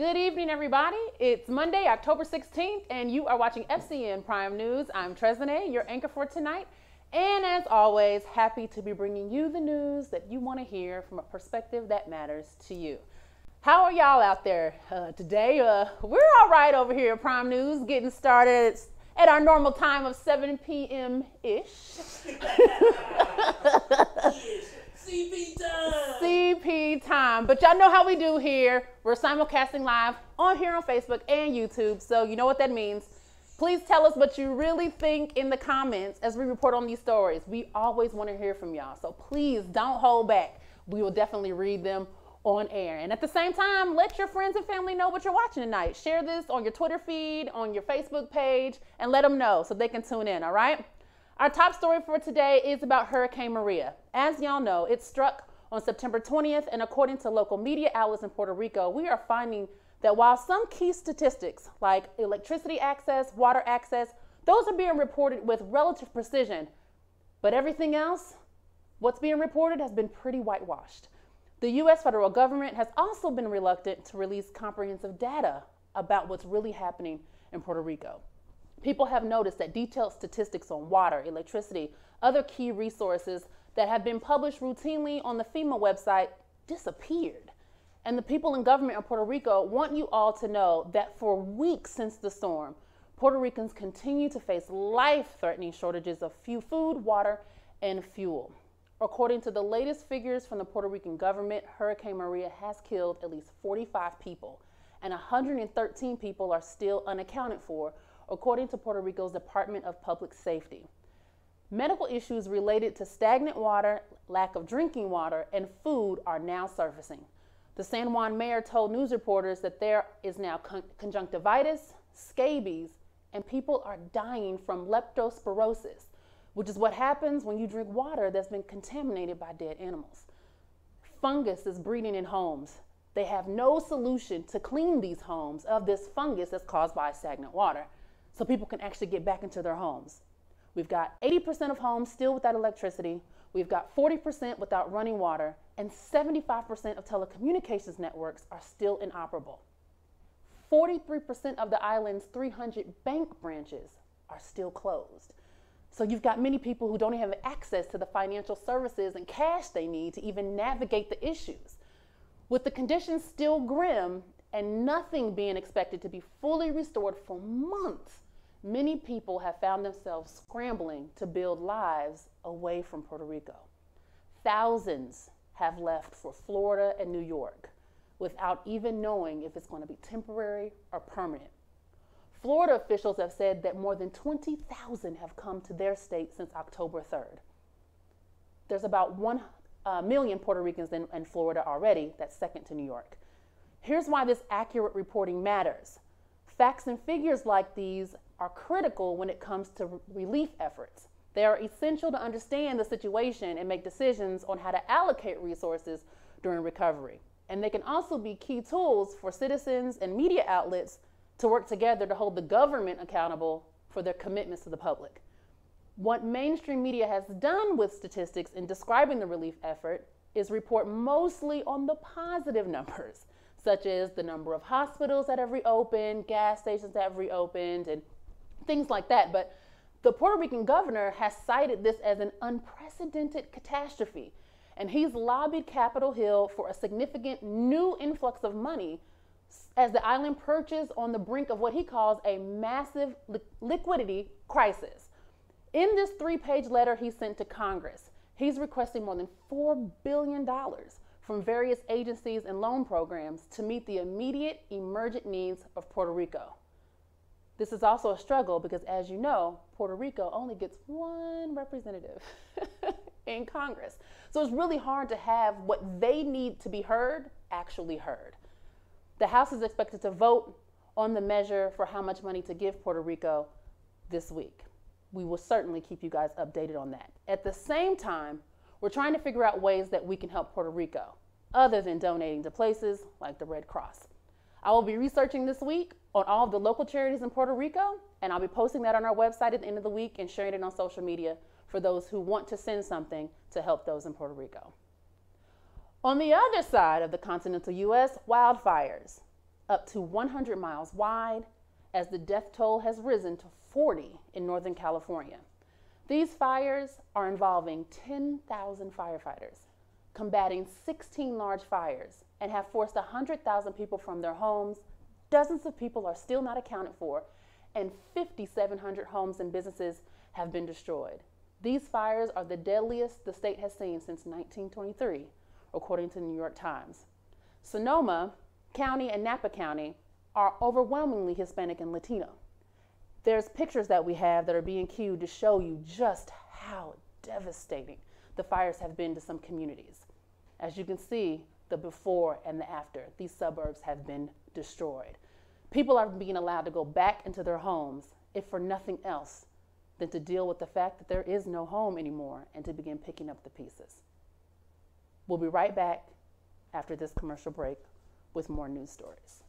Good evening, everybody. It's Monday, October 16th, and you are watching FCN Prime News. I'm Tresnay, your anchor for tonight. And as always, happy to be bringing you the news that you want to hear from a perspective that matters to you. How are y'all out there today? We're all right over here at Prime News, getting started at our normal time of 7 p.m.-ish. CP time. CP time. But y'all know how we do here. We're simulcasting live here on Facebook and YouTube, so you know what that means. Please tell us what you really think in the comments as we report on these stories. We always want to hear from y'all, so please don't hold back. We will definitely read them on air. And at the same time, let your friends and family know what you're watching tonight. Share this on your Twitter feed, on your Facebook page, and let them know so they can tune in, all right? Our top story for today is about Hurricane Maria. As y'all know, it struck on September 20th, and according to local media outlets in Puerto Rico, we are finding that while some key statistics like electricity access, water access, those are being reported with relative precision, but everything else, what's being reported has been pretty whitewashed. The U.S. federal government has also been reluctant to release comprehensive data about what's really happening in Puerto Rico. People have noticed that detailed statistics on water, electricity, other key resources that have been published routinely on the FEMA website disappeared. And the people in government in Puerto Rico want you all to know that for weeks since the storm, Puerto Ricans continue to face life-threatening shortages of food, water, and fuel. According to the latest figures from the Puerto Rican government, Hurricane Maria has killed at least 45 people, and 113 people are still unaccounted for, according to Puerto Rico's Department of Public Safety. Medical issues related to stagnant water, lack of drinking water, and food are now surfacing. The San Juan mayor told news reporters that there is now conjunctivitis, scabies, and people are dying from leptospirosis, which is what happens when you drink water that's been contaminated by dead animals. Fungus is breeding in homes. They have no solution to clean these homes of this fungus that's caused by stagnant water, so people can actually get back into their homes. We've got 80% of homes still without electricity. We've got 40% without running water, and 75% of telecommunications networks are still inoperable. 43% of the island's 300 bank branches are still closed. So you've got many people who don't even have access to the financial services and cash they need to even navigate the issues. With the conditions still grim and nothing being expected to be fully restored for months, many people have found themselves scrambling to build lives away from Puerto Rico. Thousands have left for Florida and New York without even knowing if it's going to be temporary or permanent. Florida officials have said that more than 20,000 have come to their state since October 3rd. There's about 1 million Puerto Ricans in Florida already. That's second to New York. Here's why this accurate reporting matters. Facts and figures like these are critical when it comes to relief efforts. They are essential to understand the situation and make decisions on how to allocate resources during recovery. And they can also be key tools for citizens and media outlets to work together to hold the government accountable for their commitments to the public. What mainstream media has done with statistics in describing the relief effort is report mostly on the positive numbers, such as the number of hospitals that have reopened, gas stations that have reopened, and things like that. But the Puerto Rican governor has cited this as an unprecedented catastrophe, and he's lobbied Capitol Hill for a significant new influx of money as the island perches on the brink of what he calls a massive liquidity crisis. In this 3-page letter he sent to Congress, he's requesting more than $4 billion from various agencies and loan programs to meet the immediate emergent needs of Puerto Rico. This is also a struggle because, as you know, Puerto Rico only gets 1 representative in Congress. So it's really hard to have what they need to be heard actually heard. The House is expected to vote on the measure for how much money to give Puerto Rico this week. We will certainly keep you guys updated on that. At the same time, we're trying to figure out ways that we can help Puerto Rico, other than donating to places like the Red Cross. I will be researching this week on all of the local charities in Puerto Rico, and I'll be posting that on our website at the end of the week and sharing it on social media for those who want to send something to help those in Puerto Rico. On the other side of the continental U.S., wildfires. up to 100 miles wide, as the death toll has risen to 40 in Northern California. These fires are involving 10,000 firefighters, combating 16 large fires, and have forced 100,000 people from their homes. Dozens of people are still not accounted for, and 5,700 homes and businesses have been destroyed. These fires are the deadliest the state has seen since 1923, according to the New York Times. Sonoma County and Napa County are overwhelmingly Hispanic and Latino. There's pictures that we have that are being queued to show you just how devastating the fires have been to some communities. As you can see, the before and the after, these suburbs have been destroyed. People are being allowed to go back into their homes, if for nothing else than to deal with the fact that there is no home anymore and to begin picking up the pieces. We'll be right back after this commercial break with more news stories.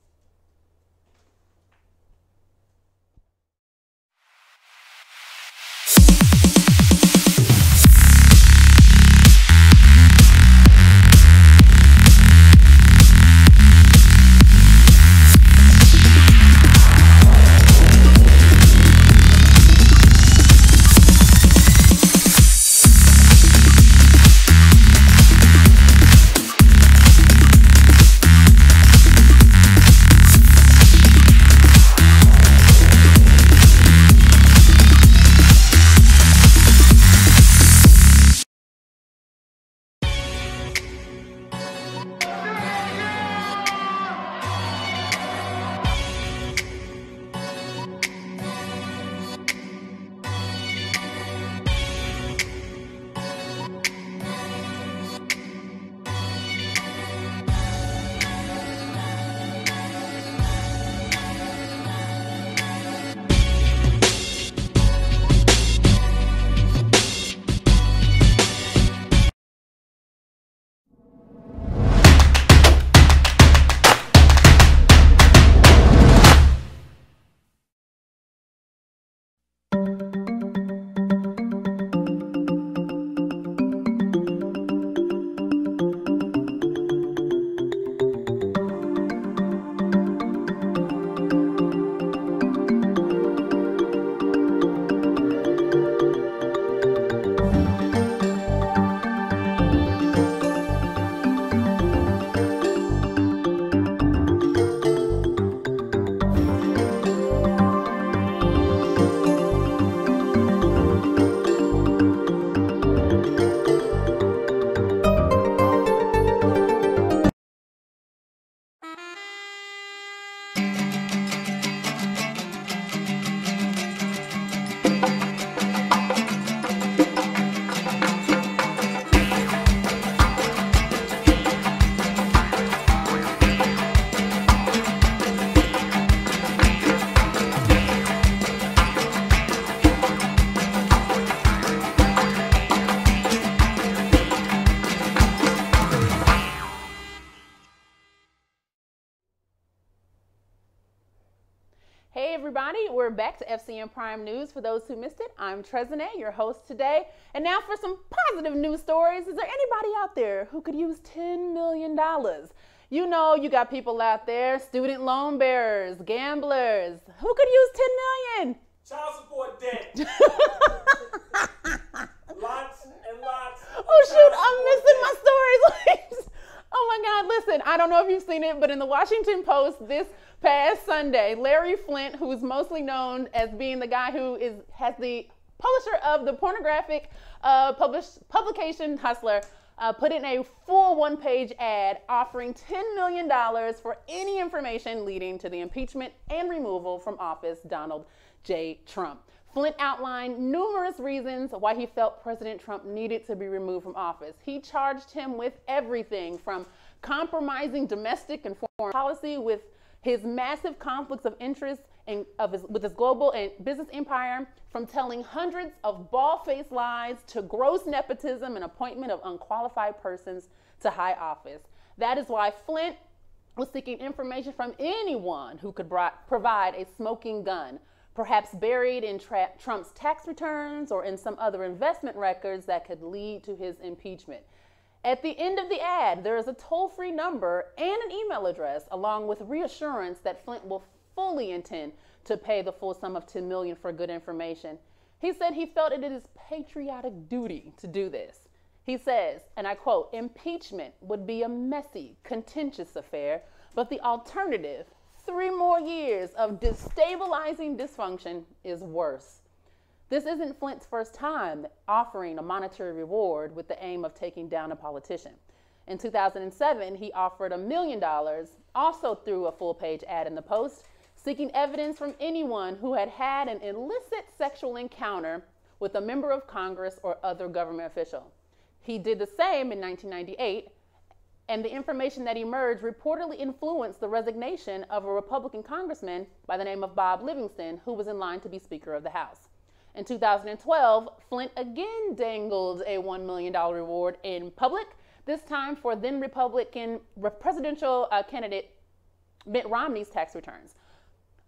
Hey everybody, we're back to FCN Prime News. For those who missed it, I'm Trezene, your host today. And now for some positive news stories. Is there anybody out there who could use $10 million? You know, you got people out there, student loan bearers, gamblers. Who could use $10 million? Child support debt. Lots and lots. Oh shoot, I'm missing my stories. Oh my God, listen, I don't know if you've seen it, but in the Washington Post this past Sunday, Larry Flynt, who is mostly known as being the guy who has the publisher of the pornographic publication Hustler, put in a full one-page ad offering $10 million for any information leading to the impeachment and removal from office Donald J. Trump. Flynt outlined numerous reasons why he felt President Trump needed to be removed from office. He charged him with everything from compromising domestic and foreign policy with his massive conflicts of interest with his global and business empire, from telling hundreds of bald-faced lies to gross nepotism and appointment of unqualified persons to high office. That is why Flynt was seeking information from anyone who could provide a smoking gun, perhaps buried in Trump's tax returns or in some other investment records that could lead to his impeachment. At the end of the ad, there is a toll-free number and an email address, along with reassurance that Flynt will fully intend to pay the full sum of $10 million for good information. He said he felt it is his patriotic duty to do this. He says, and I quote, "Impeachment would be a messy, contentious affair, but the alternative, 3 more years of destabilizing dysfunction, is worse." This isn't Flynt's first time offering a monetary reward with the aim of taking down a politician. In 2007, he offered $1 million, also through a full-page ad in the Post, seeking evidence from anyone who had had an illicit sexual encounter with a member of Congress or other government official. He did the same in 1998, and the information that emerged reportedly influenced the resignation of a Republican congressman by the name of Bob Livingston, who was in line to be Speaker of the House. In 2012, Flynt again dangled a $1 million reward in public, this time for then Republican presidential candidate Mitt Romney's tax returns.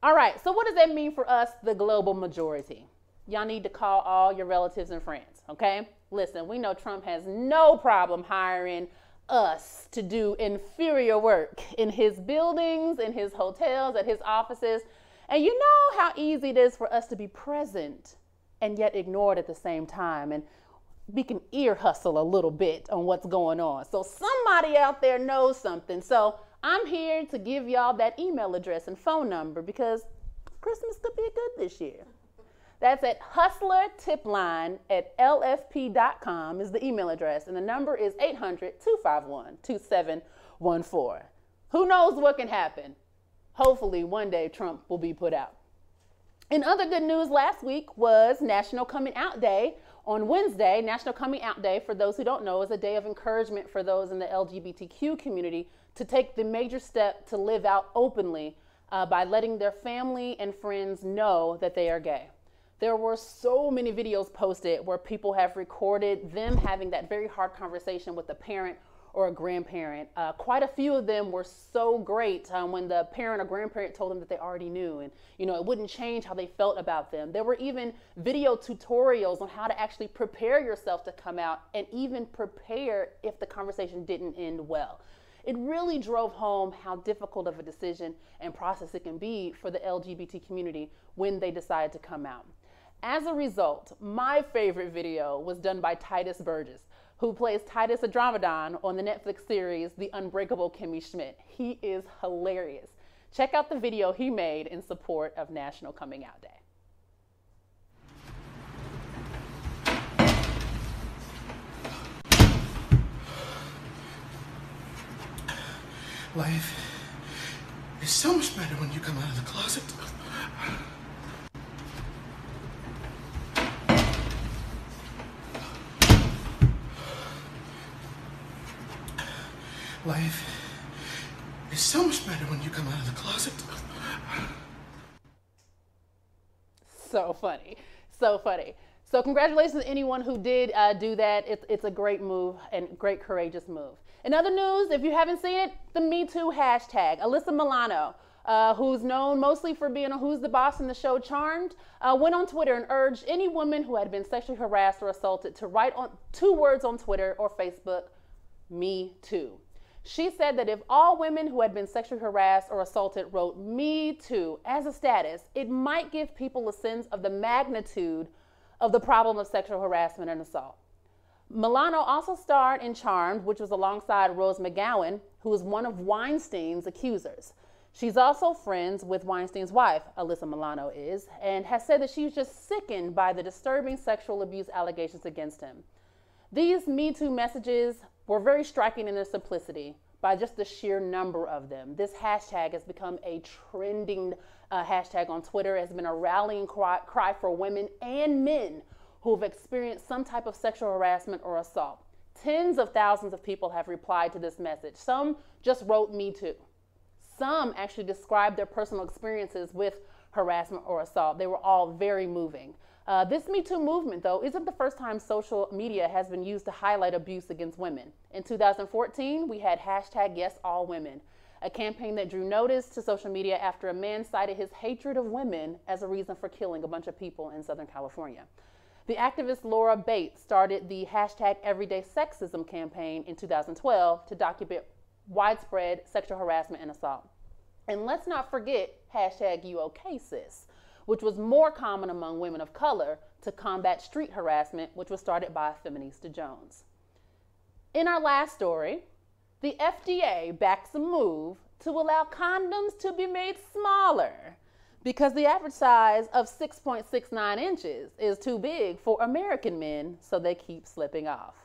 All right, so what does that mean for us, the global majority? Y'all need to call all your relatives and friends, okay? Listen, we know Trump has no problem hiring us to do inferior work in his buildings, in his hotels, at his offices. And you know how easy it is for us to be present and yet ignored at the same time. And we can ear hustle a little bit on what's going on. So somebody out there knows something. So I'm here to give y'all that email address and phone number because Christmas could be good this year. That's at hustlertipline@lfp.com is the email address. And the number is 800-251-2714. Who knows what can happen? Hopefully one day Trump will be put out. In other good news, last week was National Coming Out Day. On Wednesday, National Coming Out Day, for those who don't know, is a day of encouragement for those in the LGBTQ community to take the major step to live out openly by letting their family and friends know that they are gay. There were so many videos posted where people have recorded them having that very hard conversation with a parent or a grandparent. Quite a few of them were so great when the parent or grandparent told them that they already knew, and it wouldn't change how they felt about them. There were even video tutorials on how to actually prepare yourself to come out and even prepare if the conversation didn't end well. It really drove home how difficult of a decision and process it can be for the LGBT community when they decide to come out. As a result, my favorite video was done by Titus Burgess, who plays Titus Andromedon on the Netflix series The Unbreakable Kimmy Schmidt. He is hilarious. Check out the video he made in support of National Coming Out Day. Life is so much better when you come out of the closet. Life is so much better when you come out of the closet. So funny, so funny. So congratulations to anyone who did do that. It's a great move and great courageous move. In other news, if you haven't seen it, the Me Too hashtag. Alyssa Milano, who's known mostly for being a Who's the Boss in the show Charmed, went on Twitter and urged any woman who had been sexually harassed or assaulted to write on 2 words on Twitter or Facebook, "Me Too." She said that if all women who had been sexually harassed or assaulted wrote "Me Too" as a status, it might give people a sense of the magnitude of the problem of sexual harassment and assault. Milano also starred in Charmed, which was alongside Rose McGowan, who was one of Weinstein's accusers. She's also friends with Weinstein's wife, Alyssa Milano is, and has said that she's just sickened by the disturbing sexual abuse allegations against him. These Me Too messages were very striking in their simplicity by just the sheer number of them. This hashtag has become a trending hashtag on Twitter. It has been a rallying cry for women and men who have experienced some type of sexual harassment or assault. Tens of thousands of people have replied to this message. Some just wrote "Me Too." Some actually described their personal experiences with harassment or assault. They were all very moving. This Me Too movement, though, isn't the first time social media has been used to highlight abuse against women. In 2014, we had hashtag #YesAllWomen, a campaign that drew notice to social media after a man cited his hatred of women as a reason for killing a bunch of people in Southern California. The activist Laura Bates started the hashtag Everyday Sexism campaign in 2012 to document widespread sexual harassment and assault. And let's not forget hashtag You OK Sis, which was more common among women of color to combat street harassment, which was started by Feminista Jones. In our last story, the FDA backs a move to allow condoms to be made smaller because the average size of 6.69 inches is too big for American men, so they keep slipping off.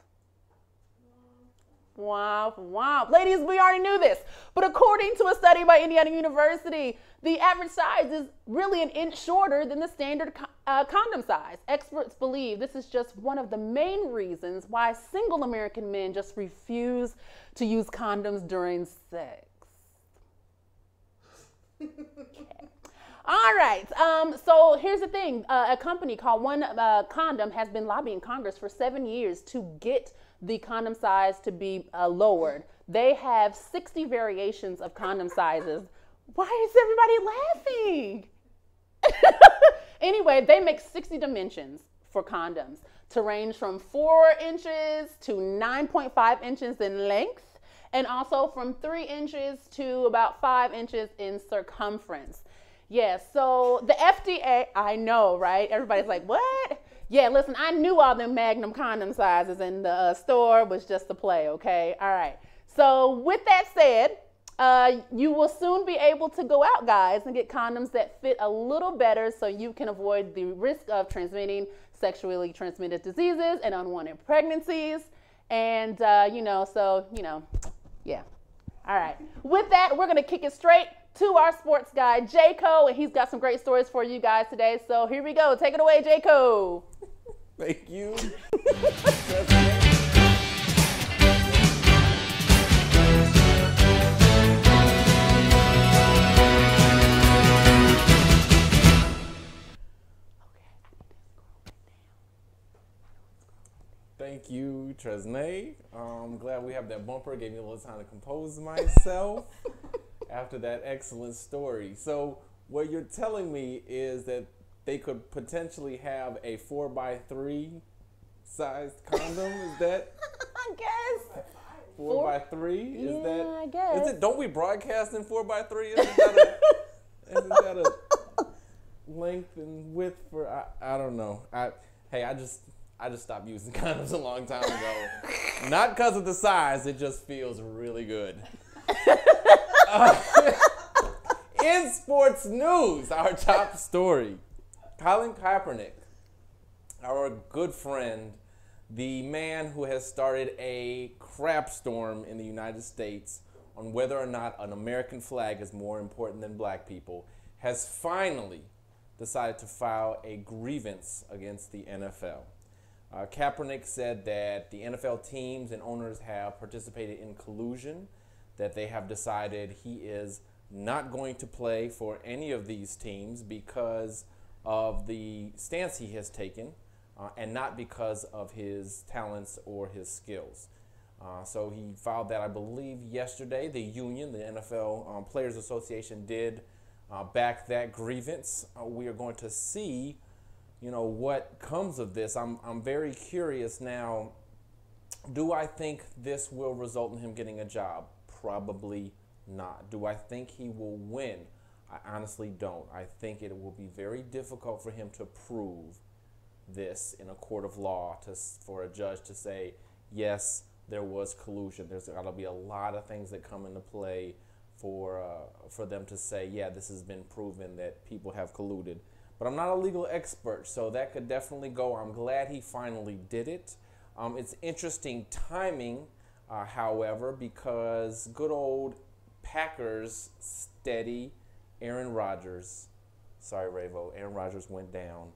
Wow, wow. Ladies, we already knew this, but according to a study by Indiana University, the average size is really an inch shorter than the standard condom size. Experts believe this is just one of the main reasons why single American men just refuse to use condoms during sex. Okay. All right, so here's the thing. A company called One Condom has been lobbying Congress for 7 years to get the condom size to be lowered. They have 60 variations of condom sizes. Why is everybody laughing? Anyway, they make 60 dimensions for condoms to range from 4 inches to 9.5 inches in length, and also from 3 inches to about 5 inches in circumference. Yes, so the FDA, I know, right? Everybody's like, what? Yeah, listen, I knew all them Magnum condom sizes in the store was just a play, okay? All right. So with that said, you will soon be able to go out, guys, and get condoms that fit a little better so you can avoid the risk of transmitting sexually transmitted diseases and unwanted pregnancies. And, yeah. All right. With that, we're going to kick it straight to our sports guy, J-Co, and he's got some great stories for you guys today. So here we go. Take it away, J-Co. Thank you. Thank you, Tresnay. I'm glad we have that bumper. Gave me a little time to compose myself after that excellent story. So what you're telling me is that they could potentially have a 4x3 sized condom. Is that? I guess. 4x3? Is yeah, that? I guess. Is it? Don't we broadcast in 4x3? Isn't that a length and width for? I don't know. I just stopped using condoms a long time ago. Not because of the size. It just feels really good. In sports news, our top story. Colin Kaepernick, our good friend, the man who has started a crap storm in the United States on whether or not an American flag is more important than black people, has finally decided to file a grievance against the NFL. Kaepernick said that the NFL teams and owners have participated in collusion, that they have decided he is not going to play for any of these teams because of the stance he has taken and not because of his talents or his skills. So he filed that, I believe, yesterday. The union, the NFL Players Association, did back that grievance. We are going to see, what comes of this. I'm very curious now. Do I think this will result in him getting a job? Probably not. Do I think he will win? I honestly don't. I think it will be very difficult for him to prove this in a court of law for a judge to say, yes, there was collusion. There's got to be a lot of things that come into play for them to say, yeah, this has been proven that people have colluded. But I'm not a legal expert, so that could definitely go. I'm glad he finally did it. It's interesting timing, however, because good old Packers steady Aaron Rodgers, sorry, Ravo, Aaron Rodgers went down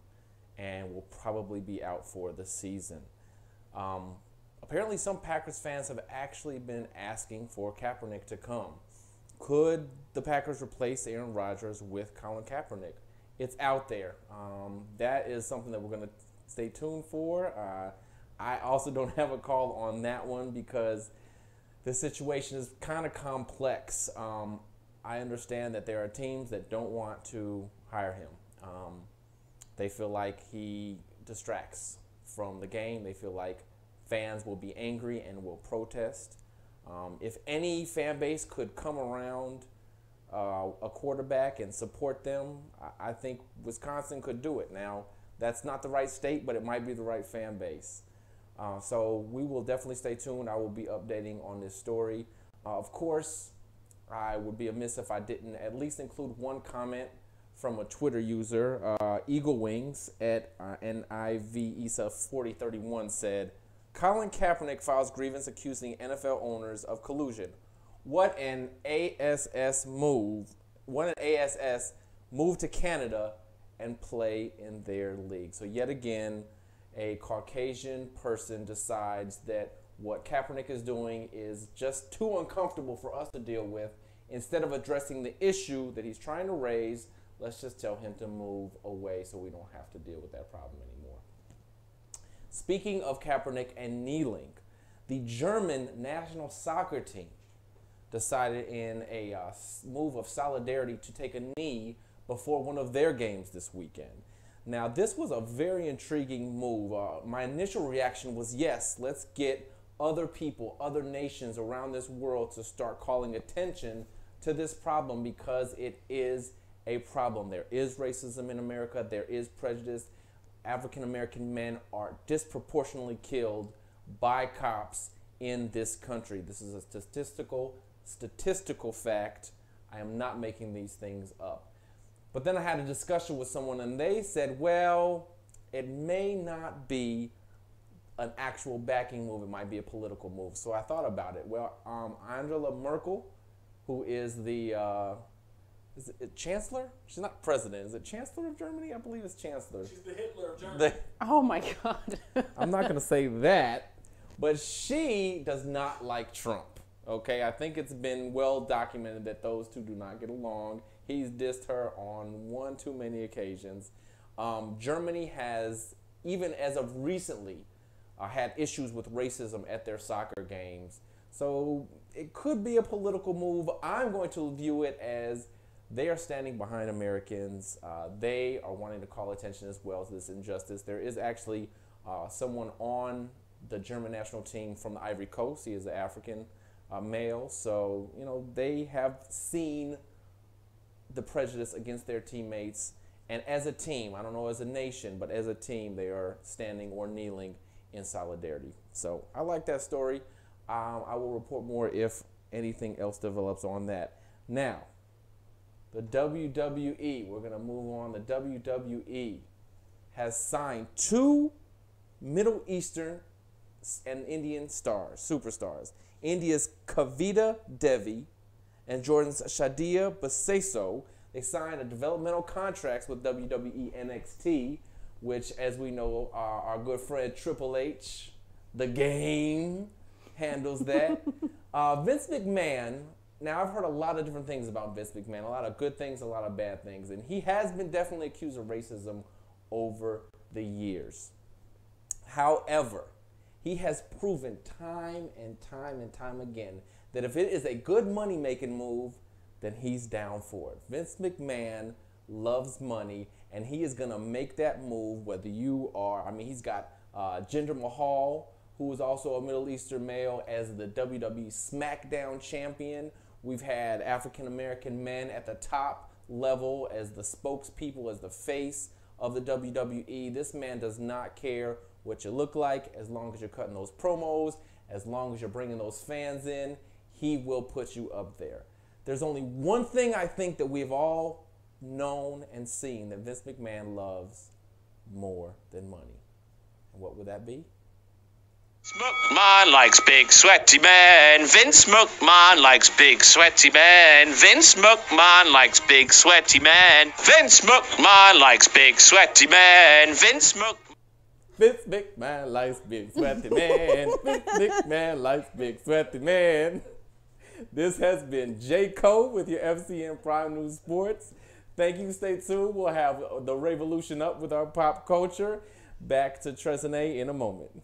and will probably be out for the season. Apparently some Packers fans have actually been asking for Kaepernick to come. Could the Packers replace Aaron Rodgers with Colin Kaepernick? It's out there. That is something that we're going to stay tuned for. I also don't have a call on that one because the situation is kind of complex. I understand that there are teams that don't want to hire him. They feel like he distracts from the game. They feel like fans will be angry and will protest. If any fan base could come around a quarterback and support them, I think Wisconsin could do it. Now, that's not the right state, but it might be the right fan base. So we will definitely stay tuned. I will be updating on this story. Of course, I would be amiss if I didn't at least include one comment from a Twitter user. Eagle Wings at NIVESA4031 said, Colin Kaepernick files grievance accusing NFL owners of collusion. What an ASS move. What an ASS move to Canada and play in their league. So yet again, a Caucasian person decides that what Kaepernick is doing is just too uncomfortable for us to deal with. Instead of addressing the issue that he's trying to raise, let's just tell him to move away so we don't have to deal with that problem anymore. Speaking of Kaepernick and kneeling, the German national soccer team decided in a move of solidarity to take a knee before one of their games this weekend. Now, this was a very intriguing move. My initial reaction was, yes, let's get other people, other nations around this world to start calling attention to this problem, because it is a problem. There is racism in America. There is prejudice. African-American men are disproportionately killed by cops in this country. This is a statistical fact. I am not making these things up. But then I had a discussion with someone, and they said, well, it may not be an actual backing move. It might be a political move. So I thought about it. Well, Angela Merkel, who is the is it Chancellor? She's not president. Is it Chancellor of Germany? I believe it's Chancellor. She's the Hitler of Germany. Oh my God. I'm not going to say that, but she does not like Trump. Okay, I think it's been well documented that those two do not get along. He's dissed her on one too many occasions. Germany has, even as of recently, had issues with racism at their soccer games. So it could be a political move. I'm going to view it as they are standing behind Americans. They are wanting to call attention as well to this injustice. There is actually someone on the German national team from the Ivory Coast. He is an African male. So, you know, they have seen the prejudice against their teammates. And as a team, I don't know as a nation, but as a team, they are standing or kneeling in solidarity. So I like that story. I will report more if anything else develops on that. Now, the WWE, we're going to move on. The WWE has signed two Middle Eastern and Indian stars, superstars. India's Kavita Devi and Jordan's Shadia Baseso. They signed a developmental contracts with WWE NXT, which, as we know, our good friend Triple H, The Game, handles that. Vince McMahon, now I've heard a lot of different things about Vince McMahon, a lot of good things, a lot of bad things, and he has been definitely accused of racism over the years. However, he has proven time and time again that if it is a good money-making move, then he's down for it. Vince McMahon loves money, and he is going to make that move whether you are, I mean, he's got Jinder Mahal, who is also a Middle Eastern male, as the WWE SmackDown champion. We've had African-American men at the top level as the spokespeople, as the face of the WWE. This man does not care what you look like, as long as you're cutting those promos, as long as you're bringing those fans in, he will put you up there. There's only one thing I think that we've all known and seen that Vince McMahon loves more than money. And what would that be? Vince McMahon likes big sweaty men. Vince McMahon likes big sweaty men. Vince McMahon likes big sweaty men. Vince McMahon likes big sweaty men. Vince McMahon likes big sweaty men. Vince McMahon likes big sweaty men. This has been J. Cole with your FCN Prime News Sports. Thank you. Stay tuned. We'll have the revolution up with our pop culture. Back to Tresemme in a moment.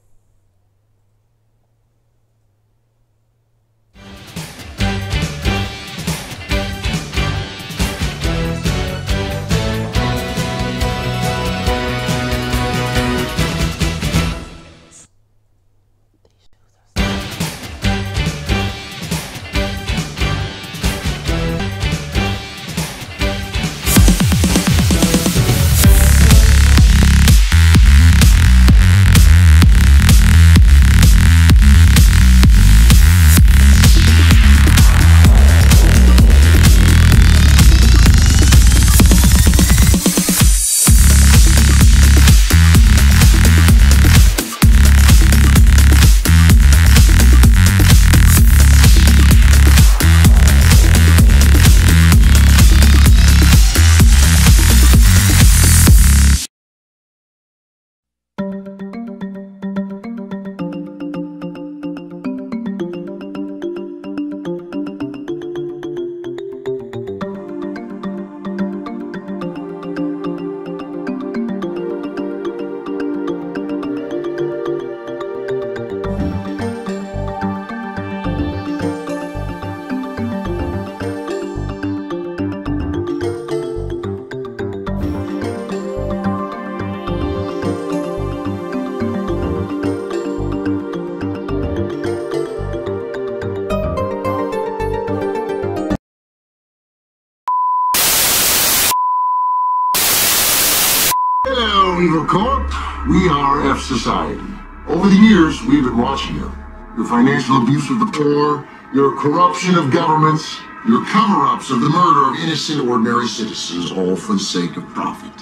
Corp, we are F Society. Over the years, we've been watching you. Your financial abuse of the poor, your corruption of governments, your cover-ups of the murder of innocent ordinary citizens, all for the sake of profit.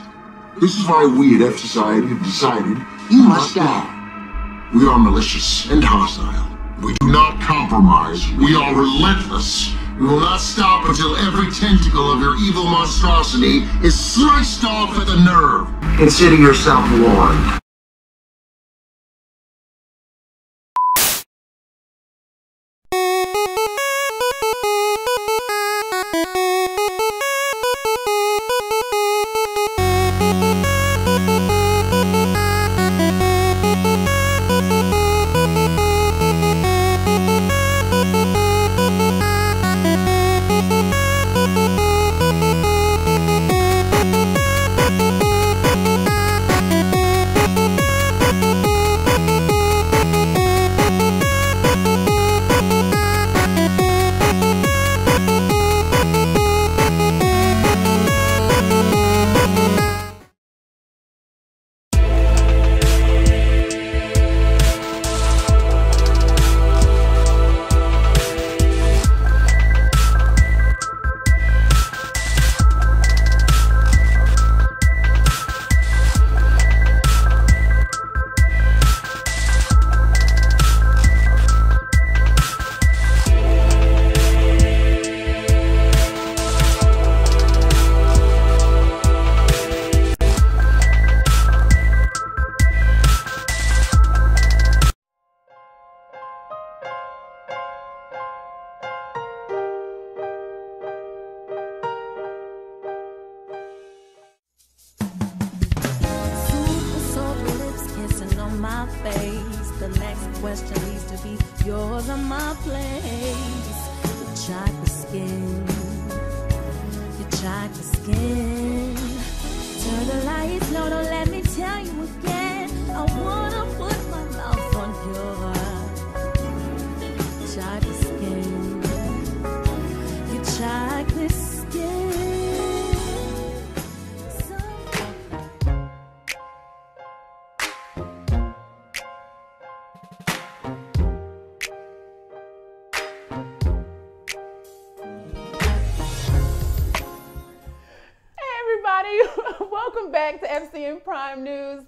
This is why we at F Society have decided you must die. We are malicious and hostile. We do not compromise. We are relentless. We will not stop until every tentacle of your evil monstrosity is sliced off at the nerve. Consider yourself warned. yours on my place. Your chocolate skin, your chocolate skin. Turn the lights low, don't let me tell you again. I wanna put my mouth on your chocolate skin, your chocolate skin. Welcome back to FCN Prime News.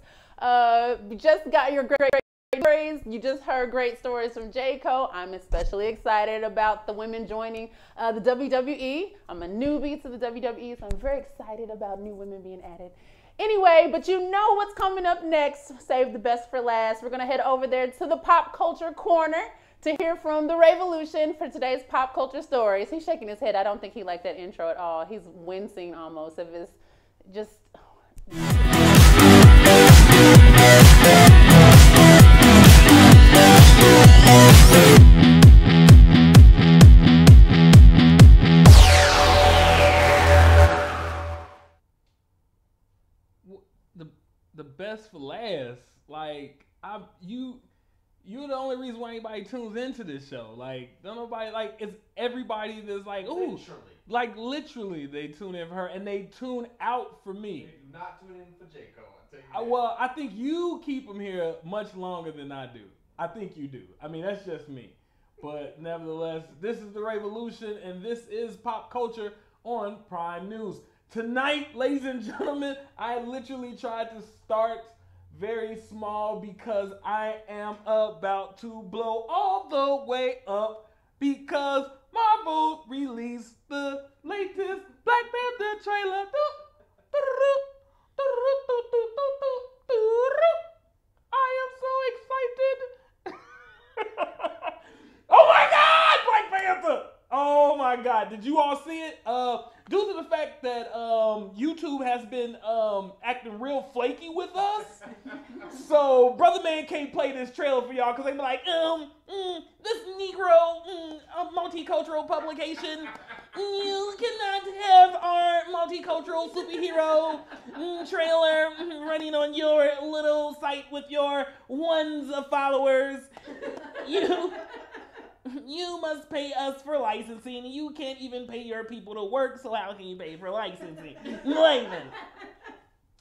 You just got your great stories. You just heard great stories from J-Co. I'm especially excited about the women joining the WWE. I'm a newbie to the WWE, so I'm very excited about new women being added. Anyway, but you know what's coming up next. Save the best for last. We're going to head over there to the Pop Culture Corner to hear from the Revolution for today's pop culture stories. He's shaking his head. I don't think he liked that intro at all. He's wincing almost of his just... The best for last. Like you're the only reason why anybody tunes into this show. Like, don't nobody, like, it's everybody that's like, ooh, like literally they tune in for her and they tune out for me. They do not tune in for J-Co, I'll tell you that. Well, I think you keep them here much longer than I do. I think you do. I mean, that's just me. But nevertheless, this is the Revolution and this is Pop Culture on Prime News. Tonight, ladies and gentlemen, I literally tried to start very small because I am about to blow all the way up because Marvel released the latest Black Panther trailer. I am so excited. Oh my God, Black Panther! Oh my God, did you all see it? Due to the fact that YouTube has been acting real flaky with us, so Brother Man can't play this trailer for y'all because they be like, this Negro multicultural publication, you cannot have our multicultural superhero trailer running on your little site with your ones of followers. You must pay us for licensing. You can't even pay your people to work, so how can you pay for licensing? Layman.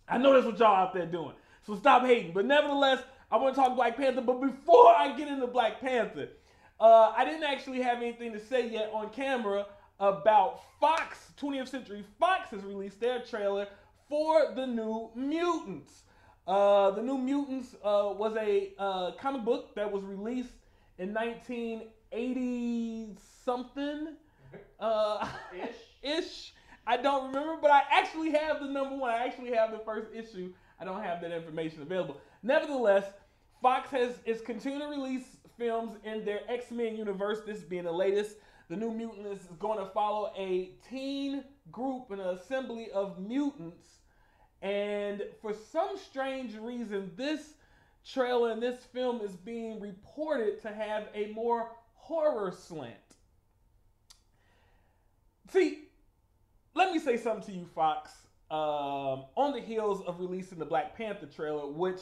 I know that's what y'all out there doing. So stop hating. But nevertheless, I want to talk Black Panther. But before I get into Black Panther, I didn't actually have anything to say yet on camera about Fox. 20th Century Fox has released their trailer for The New Mutants. The New Mutants was a comic book that was released in 1980 something ish. I don't remember, but I actually have the number one. I actually have the first issue. I don't have that information available. Nevertheless, Fox is continuing to release films in their XMen Universe, this being the latest. The New Mutants is going to follow a teen group, an assembly of mutants. And for some strange reason, this trailer and this film is being reported to have a more horror slant. See, let me say something to you, Fox. On the heels of releasing the Black Panther trailer, which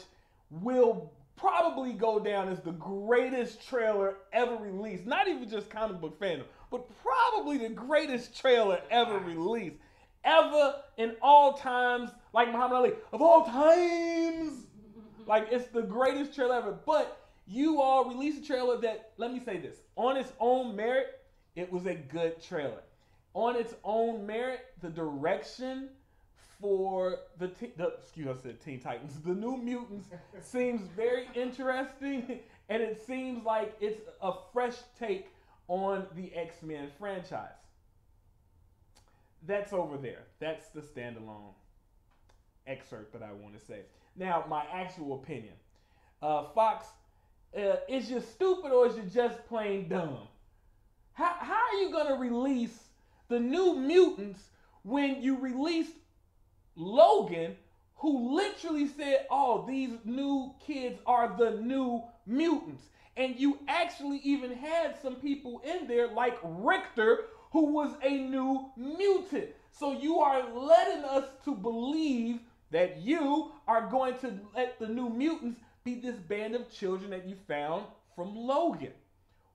will probably go down as the greatest trailer ever released. Not even just comic book fandom, but probably the greatest trailer ever released. Ever in all times, like Muhammad Ali, of all times. Like, it's the greatest trailer ever. But you all released a trailer that, let me say this, on its own merit, it was a good trailer. On its own merit, the direction for Teen Titans, the New Mutants seems very interesting, and it seems like it's a fresh take on the X-Men franchise. That's over there. That's the standalone excerpt that I want to say. Now, my actual opinion. Fox, is you stupid or is you just plain dumb? How are you going to release the New Mutants when you released Logan, who literally said, oh, these new kids are the New Mutants? And you actually even had some people in there like Richter, who was a new mutant. So you are letting us to believe that you are going to let the New Mutants be this band of children that you found from Logan.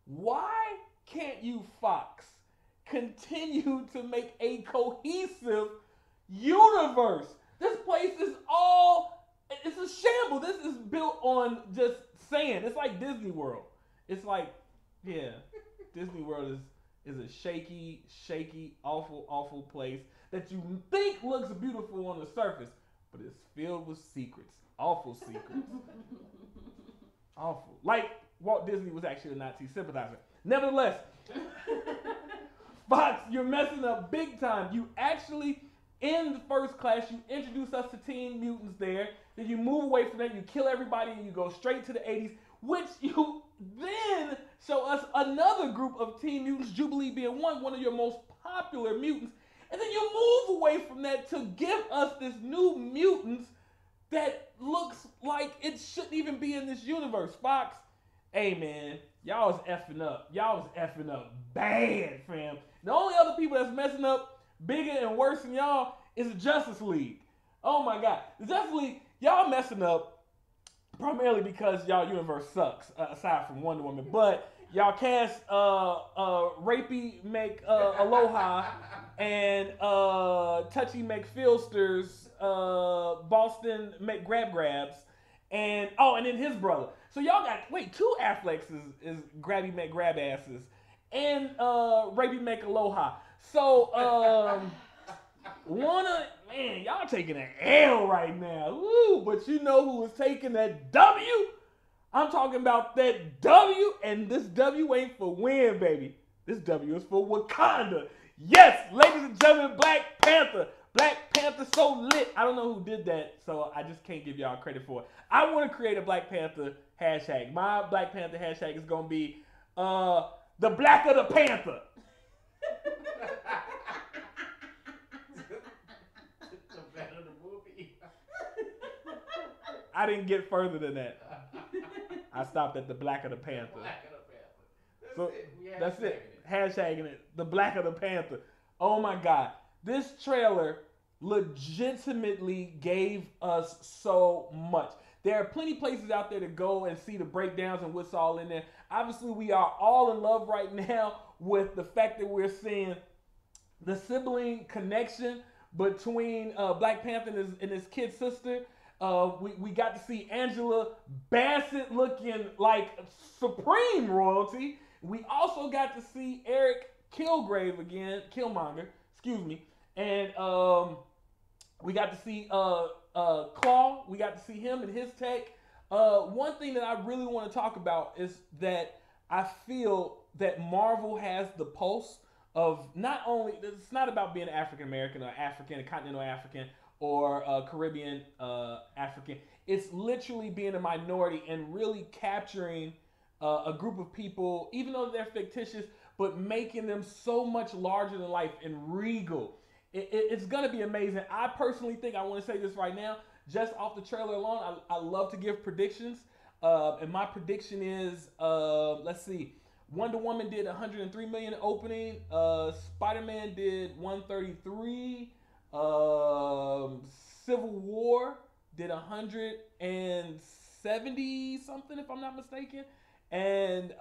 Why can't you, Fox, continue to make a cohesive universe? This place is it's a shamble. This is built on just sand. It's like Disney World. It's like, yeah, Disney World is a shaky, awful place that you think looks beautiful on the surface, but it's filled with secrets. Awful secrets. Awful. Like Walt Disney was actually a Nazi sympathizer. Nevertheless, Fox, you're messing up big time. You actually, in the first class, you introduce us to Teen Mutants there. Then you move away from that. You kill everybody and you go straight to the 80s, which you then show us another group of Teen Mutants, Jubilee being one of your most popular mutants. And then you move away from that to give us this New Mutants that looks like it shouldn't even be in this universe. Fox, hey man, y'all was effing up. Y'all was effing up bad, fam. The only other people that's messing up bigger and worse than y'all is the Justice League. Oh my God. The Justice League, y'all messing up primarily because y'all universe sucks, aside from Wonder Woman. But y'all cast Rapey make Aloha and Touchy make Filsters, Boston make Grabs, and then his brother. So y'all got, two Afflecks is Grabby make Grab asses, and Rapey make Aloha. So y'all taking an L right now. Woo, but you know who was taking that W? I'm talking about that W, and this W ain't for win, baby. This W is for Wakanda. Yes, ladies and gentlemen, Black Panther. Black Panther so lit. I don't know who did that, so I just can't give y'all credit for it. I want to create a Black Panther hashtag. My Black Panther hashtag is going to be the Black of the Panther. I didn't get further than that. I stopped at the Black of the Panther. That's it. Hashtagging it. The Black of the Panther. Oh my God. This trailer legitimately gave us so much. There are plenty of places out there to go and see the breakdowns and what's all in there. Obviously, we are all in love right now with the fact that we're seeing the sibling connection between Black Panther and his kid sister. We got to see Angela Bassett looking like supreme royalty. We also got to see Eric Killmonger, excuse me, and we got to see Claw. We got to see him and his tech. One thing that I really want to talk about is that I feel that Marvel has the pulse of not only, it's not about being African American or African, continental African, or Caribbean African. It's literally being a minority and really capturing a group of people, even though they're fictitious, but making them so much larger than life and regal. It's going to be amazing. I personally think, I want to say this right now, just off the trailer alone, I love to give predictions. And my prediction is, let's see, Wonder Woman did 103 million opening. Spider-Man did 133. Civil War did 170 something, if I'm not mistaken. And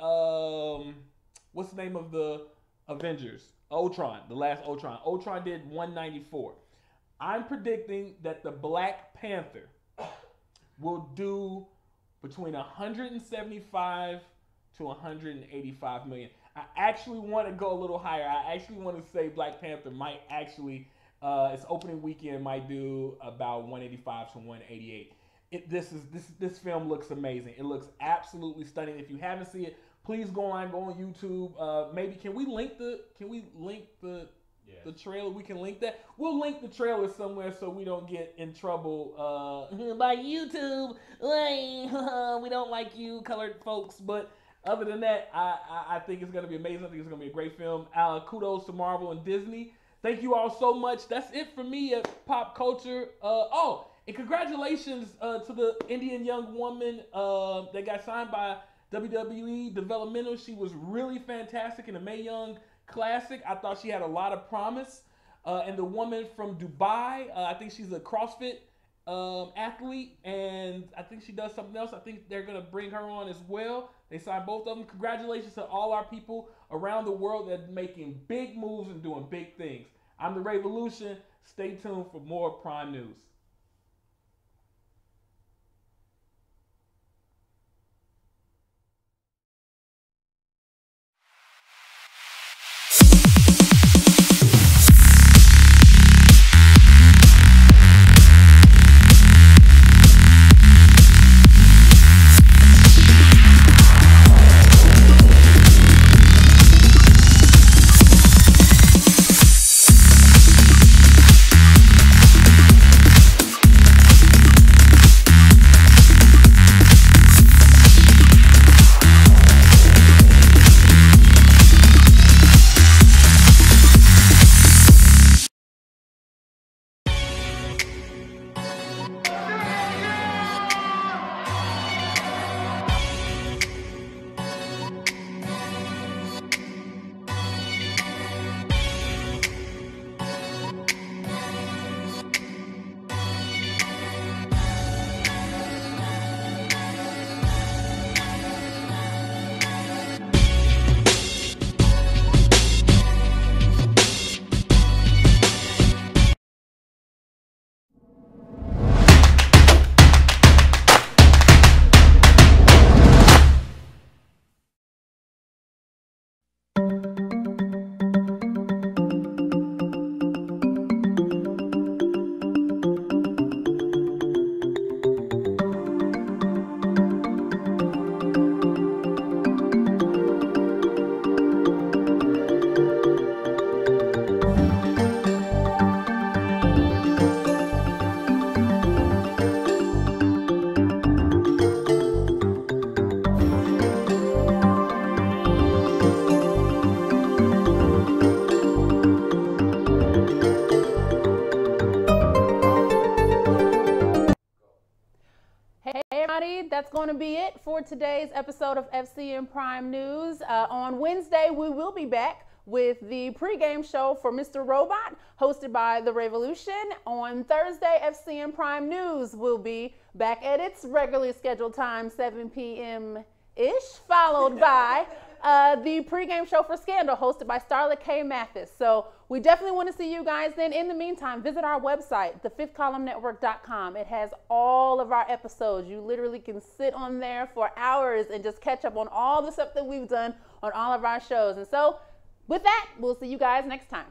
what's the name of the Avengers? Ultron, the last Ultron. Ultron did 194. I'm predicting that the Black Panther will do between 175 to 185 million. I actually want to go a little higher. I actually want to say Black Panther might actually, its opening weekend might do about 185 to 188. This film looks amazing. It looks absolutely stunning. If you haven't seen it, please go on YouTube. Maybe can we link the trailer? We can link that. We'll link the trailer somewhere so we don't get in trouble by YouTube. We don't like you, colored folks. But other than that, I think it's gonna be amazing. I think it's gonna be a great film. Kudos to Marvel and Disney. Thank you all so much. That's it for me at Pop Culture. And congratulations to the Indian young woman that got signed by WWE Developmental. She was really fantastic in the Mae Young Classic. I thought she had a lot of promise. And the woman from Dubai, I think she's a CrossFit athlete, and I think she does something else. I think they're going to bring her on as well. They signed both of them. Congratulations to all our people around the world that are making big moves and doing big things. I'm the Revolution. Stay tuned for more Prime News. That's going to be it for today's episode of FCN Prime News. On Wednesday, we will be back with the pregame show for Mr. Robot, hosted by The Revolution. On Thursday, FCN Prime News will be back at its regularly scheduled time, 7 p.m.-ish, followed by the pregame show for Scandal, hosted by Starlet K. Mathis. So we definitely want to see you guys then. In the meantime, visit our website, thefifthcolumnnetwork.com. It has all of our episodes. You literally can sit on there for hours and just catch up on all the stuff that we've done on all of our shows. And so with that, we'll see you guys next time.